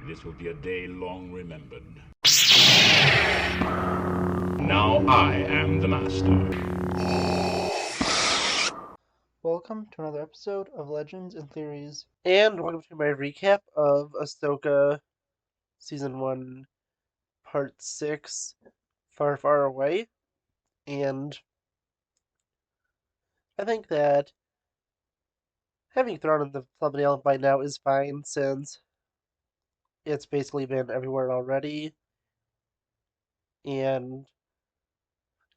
This will be a day long remembered. Now I am the master. Welcome to another episode of Legends and Theories. And welcome to my recap of Ahsoka Season 1, Part 6, Far, Far Away. And I think that having Thrawn in the thumbnail by now is fine, since it's basically been everywhere already. And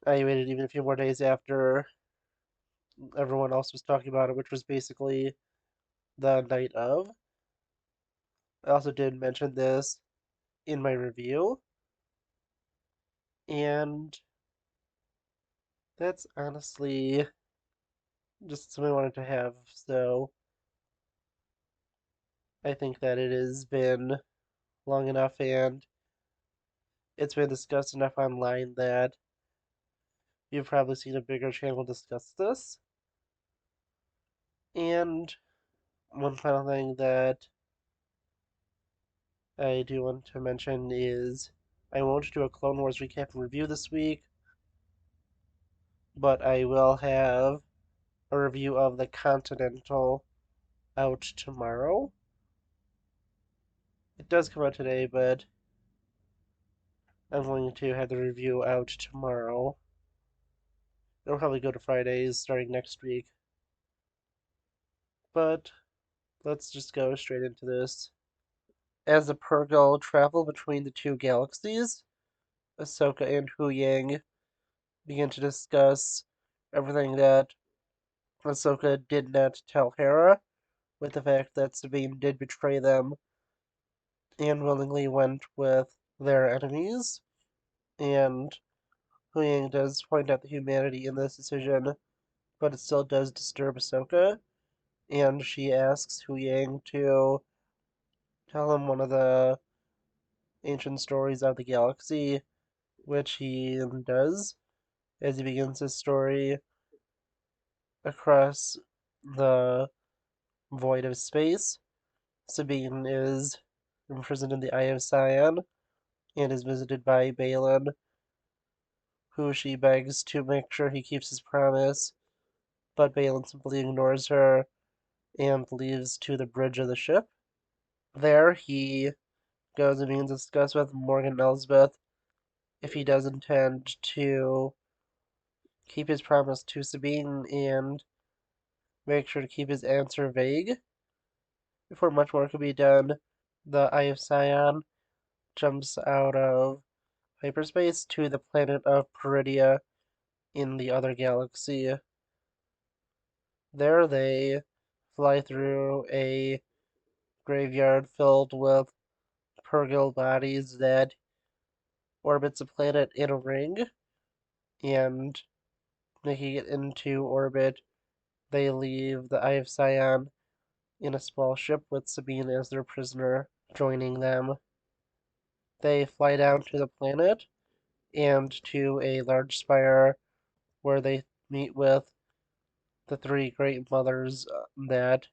I waited even a few more days after everyone else was talking about it, which was basically the night of. I also did mention this in my review. And that's honestly just something I wanted to have, so I think that it has been long enough and it's been discussed enough online that you've probably seen a bigger channel discuss this. And one final thing that I do want to mention is I won't do a Clone Wars recap and review this week, but I will have a review of the Continental out tomorrow. It does come out today, but I'm going to have the review out tomorrow. It'll probably go to Fridays starting next week. But let's just go straight into this. As the Purrgil travel between the two galaxies, Ahsoka and Hu Yang begin to discuss everything that Ahsoka did not tell Hera, with the fact that Sabine did betray them and willingly went with their enemies. And Hu Yang does point out the humanity in this decision, but it still does disturb Ahsoka, and she asks Hu Yang to tell him one of the ancient stories of the galaxy, which he does as he begins his story across the void of space. Sabine is imprisoned in the Eye of Sion and is visited by Balin, who she begs to make sure he keeps his promise, but Balin simply ignores her and leaves to the bridge of the ship. There, he goes and begins to discuss with Morgan Elsbeth if he does intend to keep his promise to Sabine and make sure to keep his answer vague. Before much more can be done, the Eye of Sion jumps out of hyperspace to the planet of Peridia in the other galaxy. There they fly through a graveyard filled with Purrgil bodies that orbits a planet in a ring, and making it into orbit, they leave the Eye of Sion in a small ship with Sabine as their prisoner joining them. They fly down to the planet and to a large spire where they meet with the three great mothers that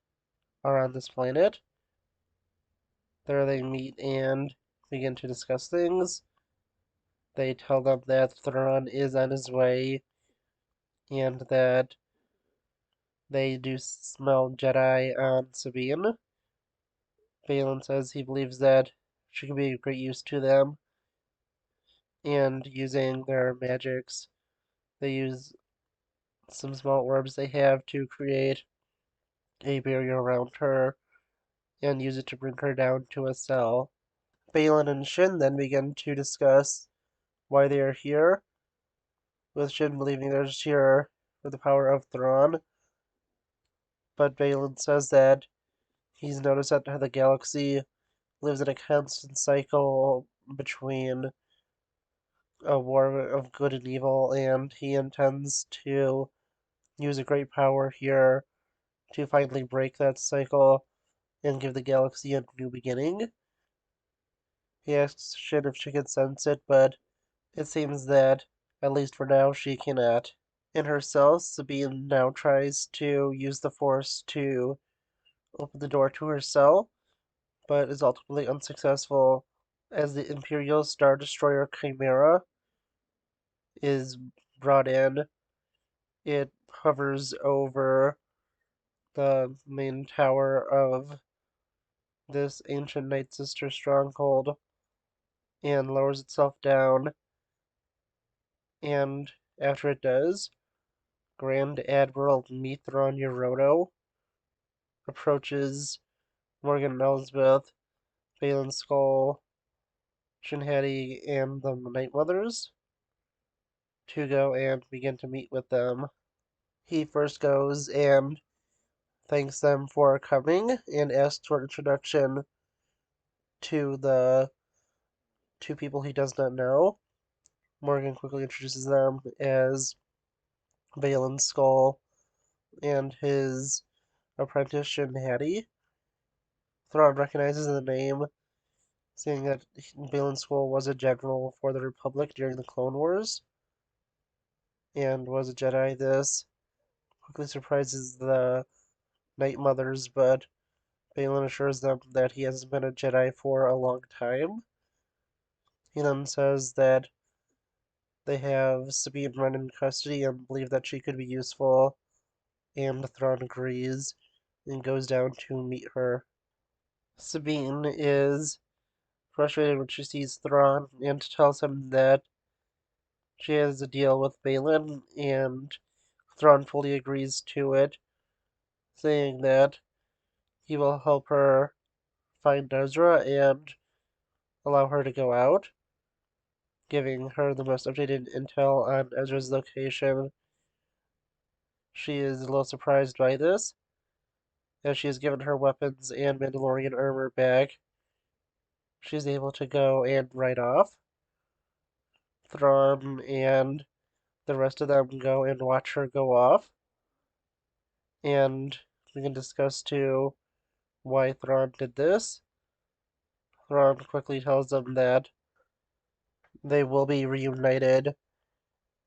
are on this planet. There they meet and begin to discuss things. They tell them that Thrawn is on his way and that they do smell Jedi on Sabine. Balin says he believes that she can be of great use to them, and using their magics, they use some small orbs they have to create a barrier around her and use it to bring her down to a cell. Balin and Shin then begin to discuss why they are here, with Shin believing they're here for the power of Thrawn, but Balin says that he's noticed that the galaxy lives in a constant cycle between a war of good and evil, and he intends to use a great power here to finally break that cycle and give the galaxy a new beginning. He asks Shin if she can sense it, but it seems that, at least for now, she cannot. In her cell, Sabine now tries to use the Force to open the door to her cell, but is ultimately unsuccessful as the Imperial Star Destroyer Chimera is brought in. It hovers over the main tower of this ancient Night Sister stronghold and lowers itself down. And after it does, Grand Admiral Thrawn approaches Morgan Elsbeth, Balin Skull, Shinhati, and the Night Mothers to go and begin to meet with them. He first goes and thanks them for coming and asks for introduction to the two people he does not know. Morgan quickly introduces them as Balin Skull and his apprentice Shinhati. Thrawn recognizes the name, saying that Balin Skull was a general for the Republic during the Clone Wars and was a Jedi. This quickly surprises the Night Mothers, but Balin assures them that he hasn't been a Jedi for a long time. He then says that they have Sabine Wren in custody and believe that she could be useful, and Thrawn agrees and goes down to meet her. Sabine is frustrated when she sees Thrawn and tells him that she has a deal with Balin, and Thrawn fully agrees to it, saying that he will help her find Ezra and allow her to go out, giving her the most updated intel on Ezra's location. She is a little surprised by this, as she has given her weapons and Mandalorian armor back. She's able to go and ride off. Thrawn and the rest of them go and watch her go off. And we can discuss too why Thrawn did this. Thrawn quickly tells them that they will be reunited,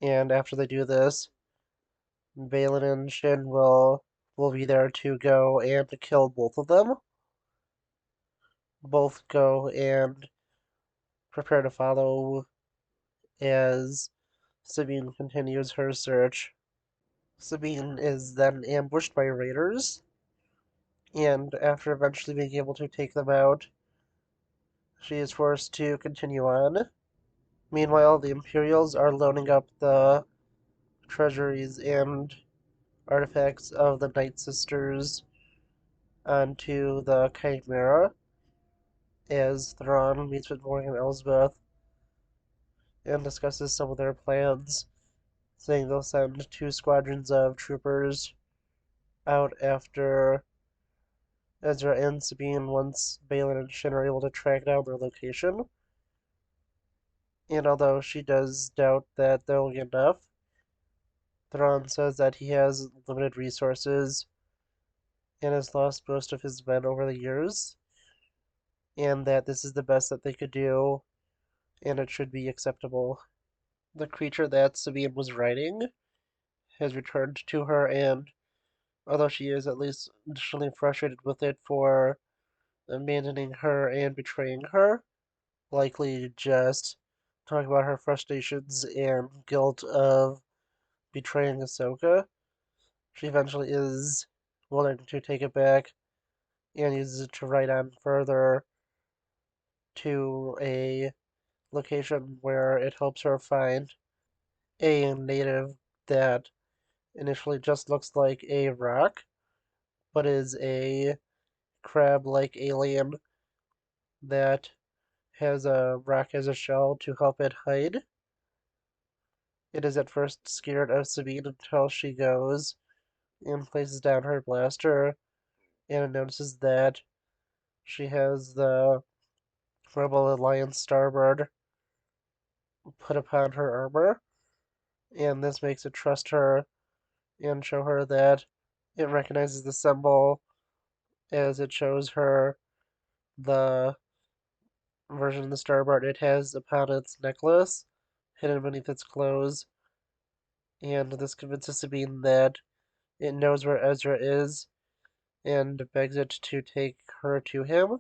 and after they do this, Balin and Shin will be there to go and to kill both of them. Both go and prepare to follow as Sabine continues her search. Sabine is then ambushed by raiders, and after eventually being able to take them out, she is forced to continue on. Meanwhile, the Imperials are loading up the treasuries and artifacts of the Night Sisters onto the Chimera as Thrawn meets with Morgan Elsbeth and discusses some of their plans, saying they'll send 2 squadrons of troopers out after Ezra and Sabine once Balin and Shin are able to track down their location. And although she does doubt that they'll get enough, Thrawn says that he has limited resources and has lost most of his men over the years, and that this is the best that they could do, and it should be acceptable. The creature that Sabine was riding has returned to her, and although she is at least initially frustrated with it for abandoning her and betraying her, likely just talking about her frustrations and guilt of betraying Ahsoka, she eventually is willing to take it back and uses it to ride on further to a location where it helps her find a native that initially just looks like a rock, but is a crab-like alien that has a rock as a shell to help it hide. It is at first scared of Sabine until she goes and places down her blaster, and it notices that she has the Rebel Alliance Starbird put upon her armor, and this makes it trust her and show her that it recognizes the symbol as it shows her the version of the Starbird it has upon its necklace, hidden beneath its clothes, and this convinces Sabine that it knows where Ezra is and begs it to take her to him,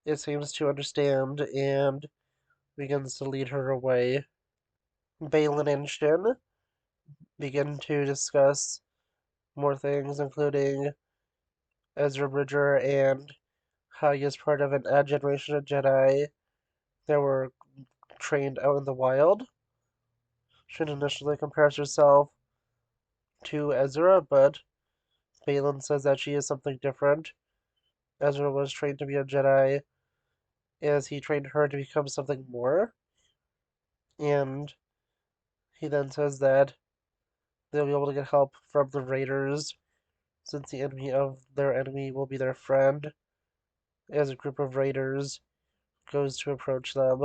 it seems to understand and begins to lead her away. Balin and Shin begin to discuss more things, including Ezra Bridger and how he is part of a generation of Jedi that were trained out in the wild. Shin initially compares herself to Ezra, but Balin says that she is something different. Ezra was trained to be a Jedi, as he trained her to become something more. And he then says that they'll be able to get help from the Raiders, since the enemy of their enemy will be their friend, as a group of Raiders goes to approach them.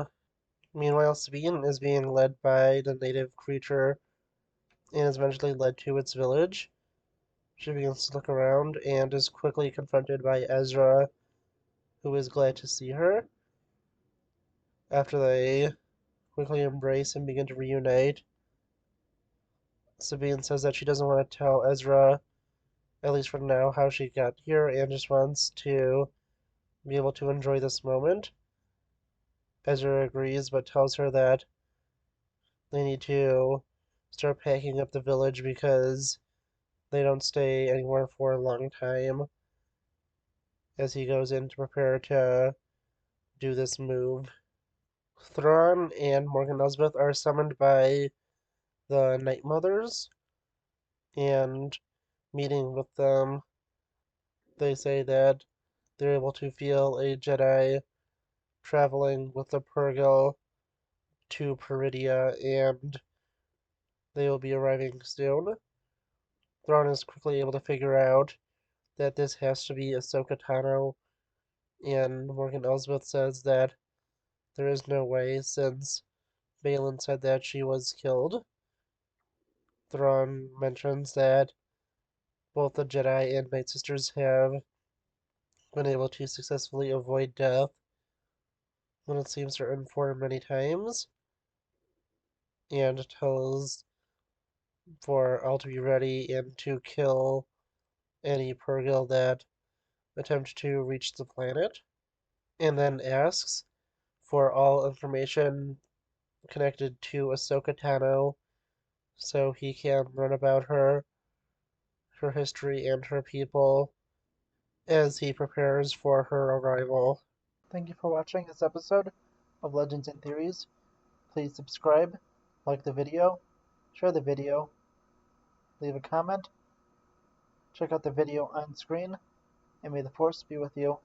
Meanwhile, Sabine is being led by the native creature and is eventually led to its village. She begins to look around and is quickly confronted by Ezra, who is glad to see her. After they quickly embrace and begin to reunite, Sabine says that she doesn't want to tell Ezra, at least for now, how she got here and just wants to be able to enjoy this moment. Ezra agrees, but tells her that they need to start packing up the village because they don't stay anywhere for a long time, as he goes in to prepare to do this move. Thrawn and Morgan Elsbeth are summoned by the Night Mothers, and meeting with them, they say that they're able to feel a Jedi traveling with the Purrgil to Peridia, and they will be arriving soon. Thrawn is quickly able to figure out that this has to be Ahsoka Tano, and Morgan Elsbeth says that there is no way, since Balin said that she was killed. Thrawn mentions that both the Jedi and Night Sisters have been able to successfully avoid death when it seems certain for many times, and tells for all to be ready and to kill any Purrgil that attempt to reach the planet, and then asks for all information connected to Ahsoka Tano so he can learn about her history, and her people as he prepares for her arrival. Thank you for watching this episode of Legends and Theories. Please subscribe, like the video, share the video, leave a comment, check out the video on screen, and may the Force be with you.